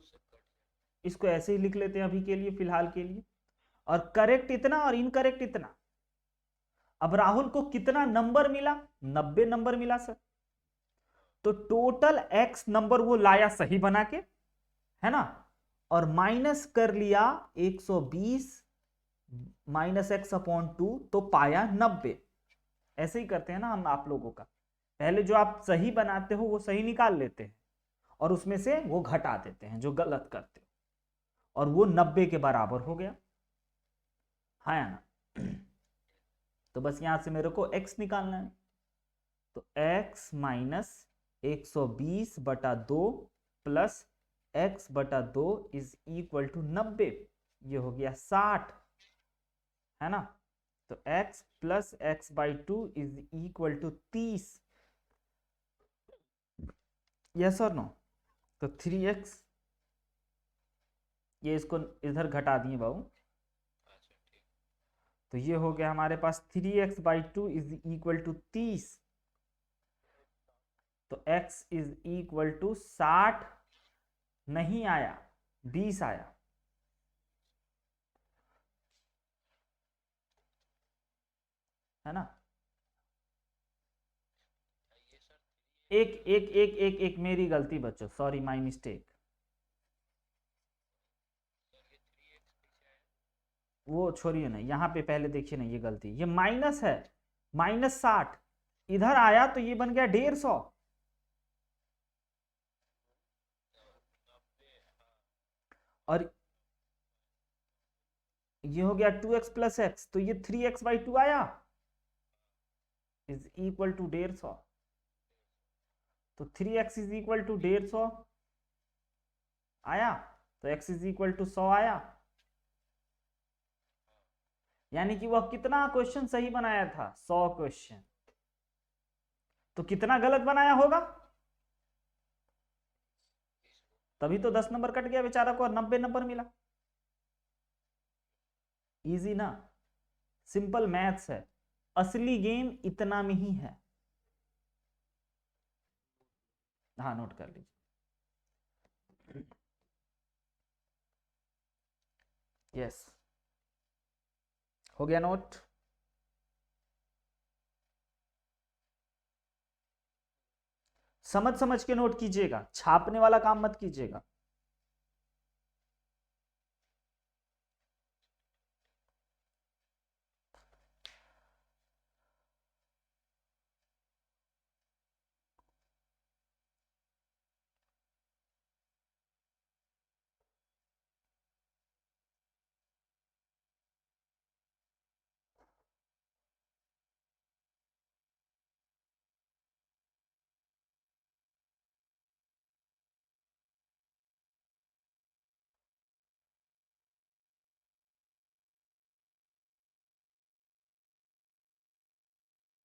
इसको ऐसे ही लिख लेते हैं अभी के लिए, फिलहाल के लिए, और करेक्ट इतना और इनकरेक्ट इतना। अब राहुल को कितना नंबर मिला, 90 नंबर मिला सर। तो टोटल एक्स नंबर वो लाया सही बना के, है ना, और माइनस कर लिया 120 माइनस एक्स अपॉन 2, तो पाया 90। ऐसे ही करते हैं ना हम आप लोगों का, पहले जो आप सही बनाते हो वो सही निकाल लेते हैं और उसमें से वो घटा देते हैं जो गलत करते हो, और वो 90 के बराबर हो गया, हाँ या ना। तो बस यहां से मेरे को x निकालना है, तो x minus 120/2 plus x/2 is equal to 90, ये हो गया 60, है ना। तो x plus x/2 is equal to 30, yes और नो। तो 3x, ये इसको इधर घटा दिए बाबू, तो ये हो गया हमारे पास 3x/2 इज इक्वल टू 30, तो x इज इक्वल टू 60 नहीं आया, 20 आया, है ना। एक एक एक एक एक मेरी गलती बच्चों, सॉरी माय मिस्टेक, वो छोड़िए ना, यहाँ पे पहले देखिए ना, ये गलती, ये माइनस है, -60 इधर आया तो ये बन गया 150, और ये हो गया 2x प्लस एक्स, तो ये 3x/2 आया इज इक्वल टू 150, तो 3x इज इक्वल टू 150 आया। तो x इज इक्वल टू 100 आया, यानी कि वह कितना क्वेश्चन सही बनाया था, 100 क्वेश्चन। तो कितना गलत बनाया होगा, तभी तो 10 नंबर कट गया बेचारा को और 90 नंबर मिला। इजी ना, सिंपल मैथ्स है, असली गेम इतना में ही है। हाँ नोट कर लीजिए। यस, हो गया नोट। समझ समझ के नोट कीजिएगा, छापने वाला काम मत कीजिएगा।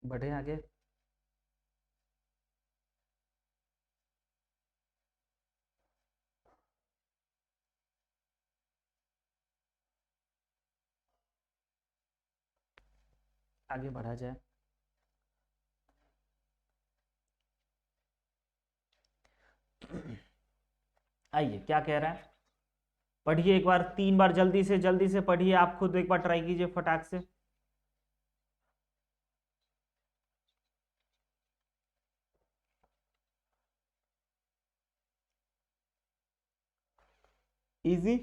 बढ़े आगे। आगे बढ़ा जाए। आइए क्या कह रहा है, पढ़िए एक बार, 3 बार जल्दी से पढ़िए, आप खुद एक बार ट्राई कीजिए फटाक से। इजी,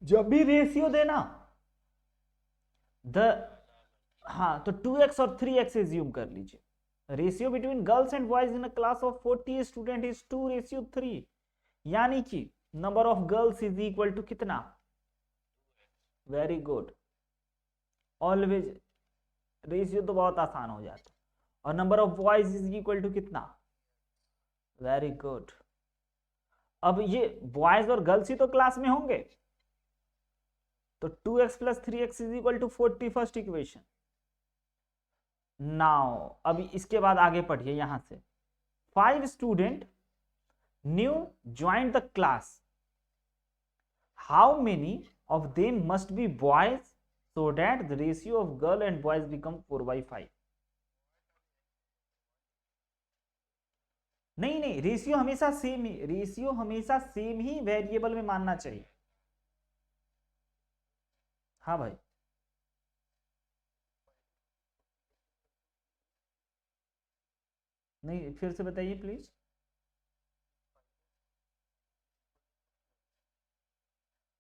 जब भी रेशियो देना द, हाँ तो 2x और 3x एज्यूम कर लीजिए। Ratio between girls and boys in a class of 40 student is 2:3, यानी कि number of girls is equal to कितना, वेरी गुड, ऑलवेज रेशियो तो बहुत आसान हो जाता है, और number of boys is equal to कितना, वेरी गुड। अब ये बॉयज और गर्ल्स ही तो क्लास में होंगे, तो 2x plus 3x is equal to 40, first equation. Now अब इसके बाद आगे पढ़िए यहां से, 5 student new joined the class, how many of them must be boys so that the ratio of girl and boys become 4/5। नहीं नहीं, रेशियो हमेशा सेम ही, रेशियो हमेशा सेम ही वेरिएबल में मानना चाहिए। हाँ भाई, नहीं फिर से बताइए प्लीज।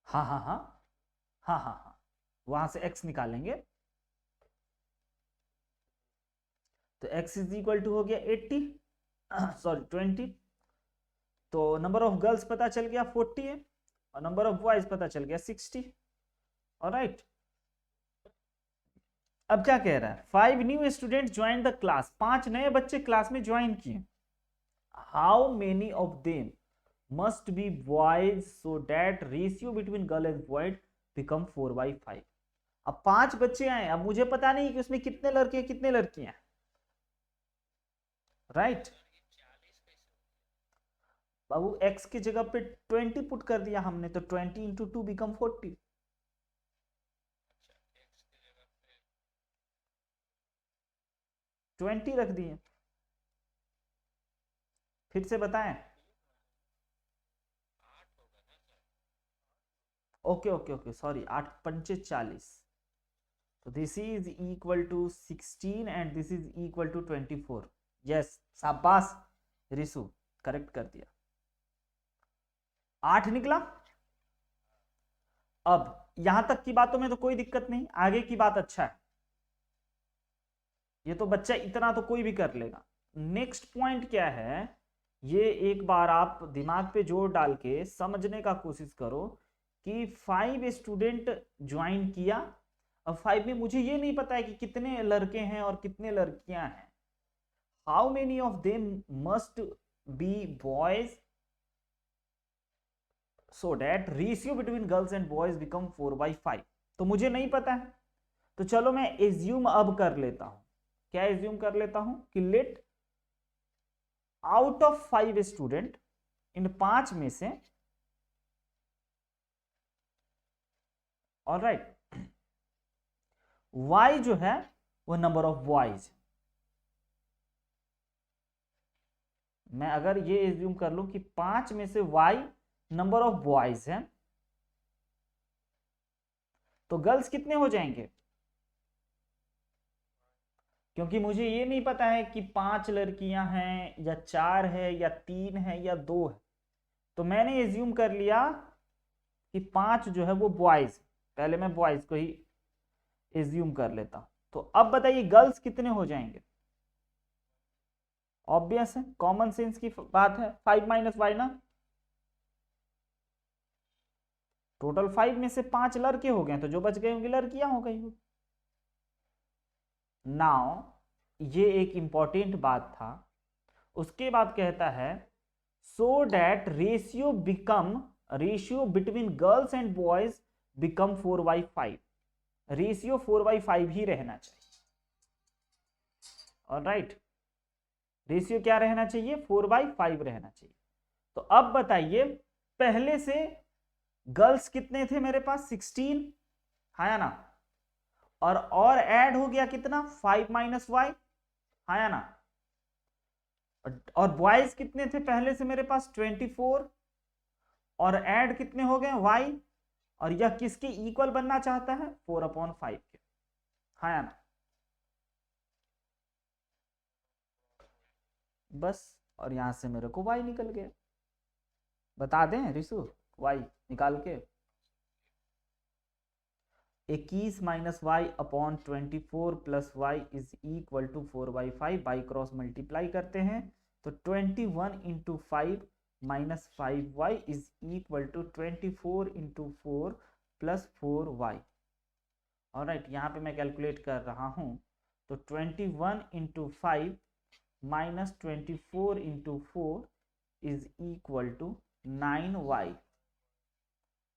हाँ हाँ हाँ, हाँ हाँ हाँ, वहां से x निकालेंगे, तो x इज इक्वल टू हो गया 80, सॉरी 20, तो नंबर ऑफ गर्ल्स पता चल गया 40 है, और नंबर ऑफ बॉयज पता चल गया 60। ऑलराइट, अब क्या कह रहा है, 5 new student join the class, 5 नए बच्चे क्लास में ज्वाइन किए, how many of them must be boys so that ratio between girl and boy become 4/5। अब 5 बच्चे आए, अब मुझे पता नहीं कि उसमें कितने लड़के कितने लड़कियां, राइट। बाबू x की जगह पे 20 पुट कर दिया हमने, तो 20 इंटू 2 बिकम 40, 20 रख दिए। फिर से बताएं, ओके ओके ओके सॉरी, 8 पंचे 40, तो this is equal to 16 and this is equal to 24। Yes शाबाश रिसु, करेक्ट कर दिया, 8 निकला। अब यहां तक की बातों में तो कोई दिक्कत नहीं, आगे की बात अच्छा है, ये तो बच्चा इतना तो कोई भी कर लेगा। नेक्स्ट पॉइंट क्या है, ये एक बार आप दिमाग पे जोर डाल के समझने का कोशिश करो कि 5 स्टूडेंट ज्वाइन किया, अब 5 में मुझे ये नहीं पता है कि कितने लड़के हैं और कितने लड़कियां हैं, how many of them must be boys so that ratio between girls and boys become 4/5। तो मुझे नहीं पता है, तो चलो मैं एज्यूम अब कर लेता हूं। क्या एज्यूम कर लेता हूं कि लेट आउट ऑफ 5 स्टूडेंट, इन 5 में से, ऑलराइट, y जो है वो नंबर ऑफ बॉयज। मैं अगर ये एज्यूम कर लूं कि 5 में से y नंबर ऑफ बॉयज है, तो गर्ल्स कितने हो जाएंगे? क्योंकि मुझे ये नहीं पता है कि 5 लड़कियां हैं या 4 है या 3 है या 2 है, तो मैंने एज्यूम कर लिया कि 5 जो है वो बॉयज। पहले मैं बॉयज को ही एज्यूम कर लेता हूं। तो अब बताइए गर्ल्स कितने हो जाएंगे? ऑब्वियस है, कॉमन सेंस की बात है, 5 माइनस वाई ना। टोटल 5 में से 5 लड़के हो गए, तो जो बच गए होंगे लड़कियां हो गई। नाउ ये एक इंपॉर्टेंट बात था। उसके बाद कहता है so that ratio between girls and boys become 4/5। Ratio 4/5 ही रहना चाहिए। ऑलराइट, रेशियो क्या रहना चाहिए? 4/5 रहना चाहिए। तो अब बताइए, पहले से गर्ल्स कितने थे मेरे पास? 16 है ना, और ऐड हो गया कितना? 5 माइनस वाई, है ना। और बॉयज कितने थे पहले से मेरे पास? 24, और ऐड कितने हो गए? वाई। और यह किसके इक्वल बनना चाहता है? 4/5 के, है ना। बस, और यहां से मेरे को y निकल गया। बता दें रिसु y निकाल के? 21 minus y upon 24 plus y is equal to 4/5। By cross multiply करते हैं तो 21 into 5 minus 5y is equal to 24 into 4 plus 4y। Alright, यहाँ पे मैं कैलकुलेट कर रहा हूँ, तो 21 into 5 minus 24 into 4 is equal to 9y।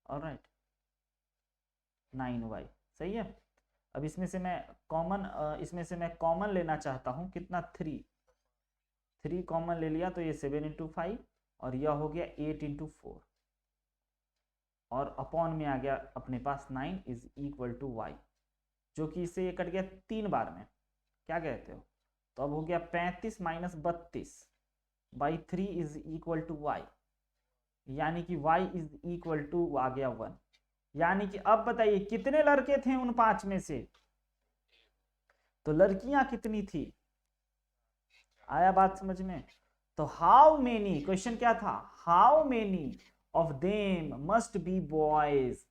Alright, 9y सही है। अब इसमें से मैं कॉमन लेना चाहता हूं, कितना? 3 कॉमन ले लिया तो ये 7 इंटू 5, और यह हो गया 8 इंटू 4, और अपॉन में आ गया अपने पास 9 इज इक्वल टू y, जो कि इससे ये कट गया 3 बार में। क्या कहते हो? तो अब हो गया 35 minus 32 by 3 is equal to y, यानी कि y इज इक्वल टू आ गया 1। यानी कि अब बताइए कितने लड़के थे उन 5 में से? तो लड़कियां कितनी थी? आया बात समझ में? तो हाउ मेनी, क्वेश्चन क्या था? How many of them must be boys.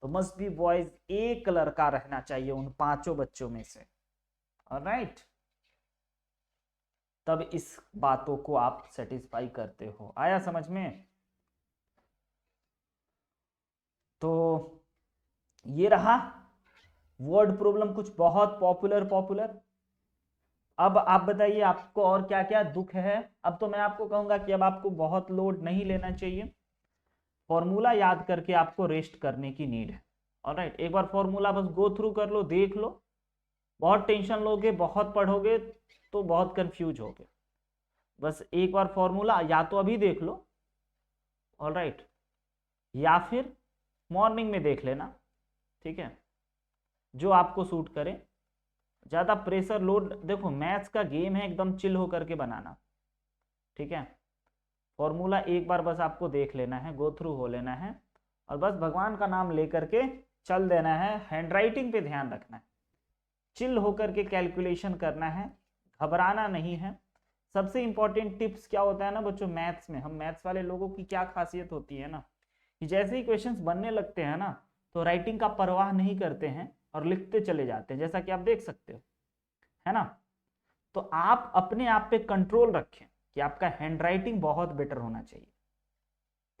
तो मस्ट बी बॉयज, एक लड़का रहना चाहिए उन 5 बच्चों में से। ऑलराइट, तब इस बातों को आप सेटिस्फाई करते हो। आया समझ में? तो ये रहा वर्ड प्रॉब्लम, कुछ बहुत पॉपुलर। अब आप बताइए आपको और क्या क्या दुख है। अब तो मैं आपको कहूंगा कि अब आपको बहुत लोड नहीं लेना चाहिए, फॉर्मूला याद करके आपको रेस्ट करने की नीड है। ऑलराइट, एक बार फॉर्मूला बस गो थ्रू कर लो, देख लो। बहुत टेंशन लोगे, बहुत पढ़ोगे तो बहुत कंफ्यूज होगे। बस एक बार फॉर्मूला या तो अभी देख लो, ऑलराइट, या फिर मॉर्निंग में देख लेना, ठीक है, जो आपको सूट करे। ज़्यादा प्रेशर लोड, देखो मैथ्स का गेम है, एकदम चिल होकर के बनाना, ठीक है। फॉर्मूला एक बार बस आपको देख लेना है, गो थ्रू हो लेना है, और बस भगवान का नाम लेकर के चल देना है। हैंडराइटिंग पे ध्यान रखना है, चिल होकर के कैलकुलेशन करना है, घबराना नहीं है। सबसे इंपॉर्टेंट टिप्स क्या होता है ना बच्चों, मैथ्स में, हम मैथ्स वाले लोगों की क्या खासियत होती है ना, कि जैसे ही क्वेश्चंस बनने लगते हैं ना, तो राइटिंग का परवाह नहीं करते हैं और लिखते चले जाते हैं, जैसा कि आप देख सकते हो, है ना। तो आप अपने आप पे कंट्रोल रखें कि आपका हैंडराइटिंग बहुत बेटर होना चाहिए,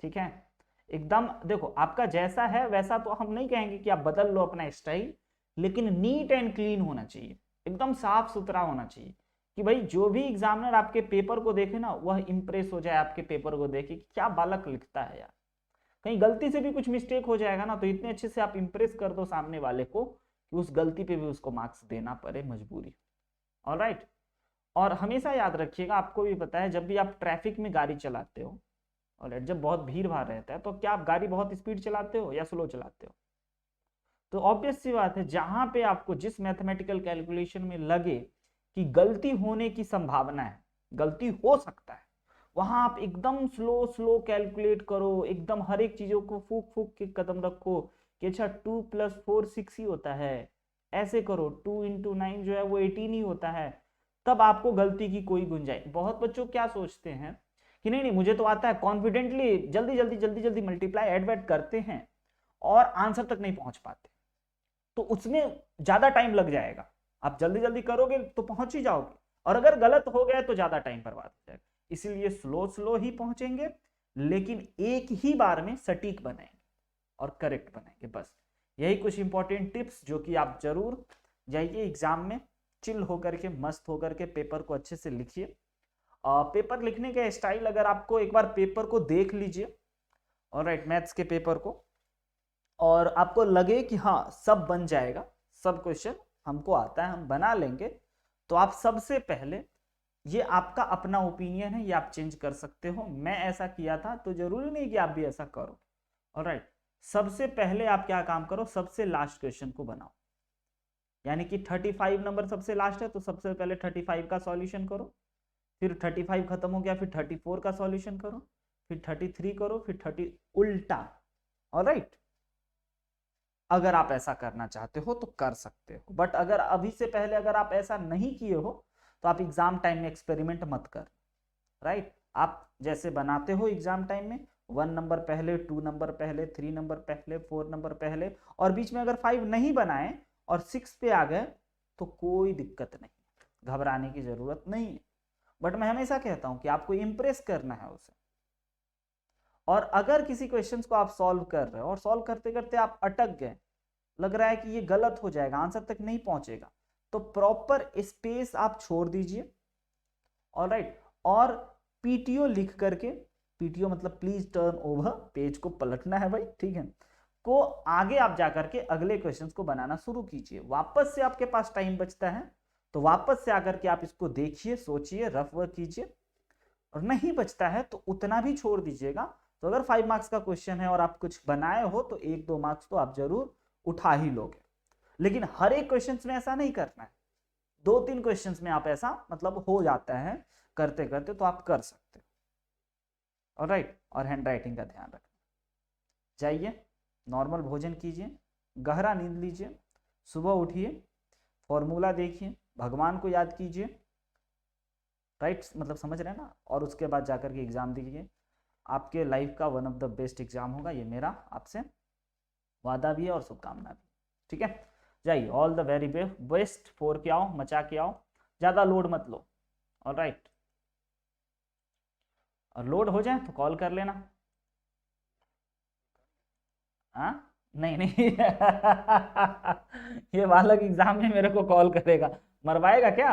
ठीक है। एकदम देखो, आपका जैसा है वैसा तो हम नहीं कहेंगे कि आप बदल लो अपना स्टाइल, लेकिन नीट एंड क्लीन होना चाहिए, एकदम साफ सुथरा होना चाहिए, कि भाई जो भी एग्जामिनर आपके पेपर को देखे ना, वह इंप्रेस हो जाए आपके पेपर को देखे कि क्या बालक लिखता है यार। कहीं गलती से भी कुछ मिस्टेक हो जाएगा ना, तो इतने अच्छे से आप इंप्रेस कर दो सामने वाले को कि उस गलती पे भी उसको मार्क्स देना पड़े, मजबूरी। ऑलराइट। और हमेशा याद रखिएगा, आपको भी पता है जब भी आप ट्रैफिक में गाड़ी चलाते हो, ऑलराइट, जब बहुत भीड़ भाड़ रहता है तो क्या आप गाड़ी बहुत स्पीड चलाते हो या स्लो चलाते हो? तो ऑब्वियस सी बात है, जहां पे आपको जिस मैथमेटिकल कैलकुलेशन में लगे कि गलती होने की संभावना है, गलती हो सकता है, वहां आप एकदम स्लो स्लो कैलकुलेट करो, एकदम हर एक चीजों को फूक फूक के कदम रखो कि अच्छा 2 + 4 6 ही होता है, ऐसे करो, 2 × 9 जो है वो 18 ही होता है, तब आपको गलती की कोई गुंजाइश। बहुत बच्चों क्या सोचते हैं कि नहीं नहीं मुझे तो आता है, कॉन्फिडेंटली जल्दी जल्दी जल्दी जल्दी मल्टीप्लाई एड वैड करते हैं और आंसर तक नहीं पहुंच पाते, तो उसमें ज्यादा टाइम लग जाएगा। आप जल्दी जल्दी करोगे तो पहुंच ही जाओगे, और अगर गलत हो गया तो ज्यादा टाइम बर्बाद हो जाएगा। इसीलिए स्लो स्लो ही पहुंचेंगे, लेकिन एक ही बार में सटीक बनाएंगे और करेक्ट बनाएंगे। बस यही कुछ इंपॉर्टेंट टिप्स जो कि आप जरूर जाइए एग्जाम में चिल होकर के, मस्त होकर के पेपर को अच्छे से लिखिए। पेपर लिखने का स्टाइल, अगर आपको एक बार पेपर को देख लीजिए, ऑलराइट, मैथ्स के पेपर को, और आपको लगे कि हाँ सब बन जाएगा, सब क्वेश्चन हमको आता है, हम बना लेंगे, तो आप सबसे पहले, ये आपका अपना ओपिनियन है, ये आप चेंज कर सकते हो, मैं ऐसा किया था तो जरूरी नहीं कि आप भी ऐसा करो। ऑलराइट, सबसे पहले आप क्या काम करो, सबसे लास्ट क्वेश्चन को बनाओ, यानी कि 35 नंबर सबसे लास्ट है तो सबसे पहले 35 का सॉल्यूशन करो, फिर 35 खत्म हो गया फिर 34 का सॉल्यूशन करो, फिर 33 करो, फिर 30, उल्टा। ऑलराइट, अगर आप ऐसा करना चाहते हो तो कर सकते हो, बट अगर अभी से पहले अगर आप ऐसा नहीं किए हो तो आप एग्जाम टाइम में एक्सपेरिमेंट मत कर। राइट, आप जैसे बनाते हो एग्जाम टाइम में 1 नंबर पहले, 2 नंबर पहले, 3 नंबर पहले, 4 नंबर पहले, और बीच में अगर 5 नहीं बनाए और 6 पे आ गए तो कोई दिक्कत नहीं, घबराने की जरूरत नहीं है। बट मैं हमेशा कहता हूं कि आपको इंप्रेस करना है उसे, और अगर किसी क्वेश्चन को आप सॉल्व कर रहे हो और सॉल्व करते करते आप अटक गए, लग रहा है कि ये गलत हो जाएगा, आंसर तक नहीं पहुंचेगा, तो प्रॉपर स्पेस आप छोड़ दीजिए। ऑलराइट, और पीटीओ लिख करके, पीटीओ मतलब प्लीज टर्न ओवर, पेज को पलटना है भाई, ठीक है, को आगे आप जाकर के अगले क्वेश्चंस को बनाना शुरू कीजिए। वापस से आपके पास टाइम बचता है तो वापस से आकर के आप इसको देखिए, सोचिए, रफ वर्क कीजिए, और नहीं बचता है तो उतना भी छोड़ दीजिएगा। तो अगर 5 मार्क्स का क्वेश्चन है और आप कुछ बनाए हो तो 1-2 मार्क्स तो आप जरूर उठा ही लोगे, लेकिन हर एक क्वेश्चन में ऐसा नहीं करना है, 2-3 क्वेश्चन में आप ऐसा मतलब हो जाता है करते करते, तो आप कर सकते हो। ऑलराइट, और हैंड राइटिंग का ध्यान रखना। जाइए, नॉर्मल भोजन कीजिए, गहरा नींद लीजिए, सुबह उठिए, फॉर्मूला देखिए, भगवान को याद कीजिए, राइट, मतलब समझ रहे हैं ना, और उसके बाद जाकर के एग्जाम दीजिए। आपके लाइफ का one of the best exam होगा, ये मेरा आपसे वादा भी है और शुभकामना भी, ठीक है। जाइए, ऑल द वेरी बेस्ट, 4 के आओ, मचा के आओ, ज्यादा लोड मत लो। ऑलराइट, और लोड हो जाए तो कॉल कर लेना। हाँ, नहीं नहीं ये बालक एग्जाम में मेरे को कॉल करेगा, मरवाएगा क्या?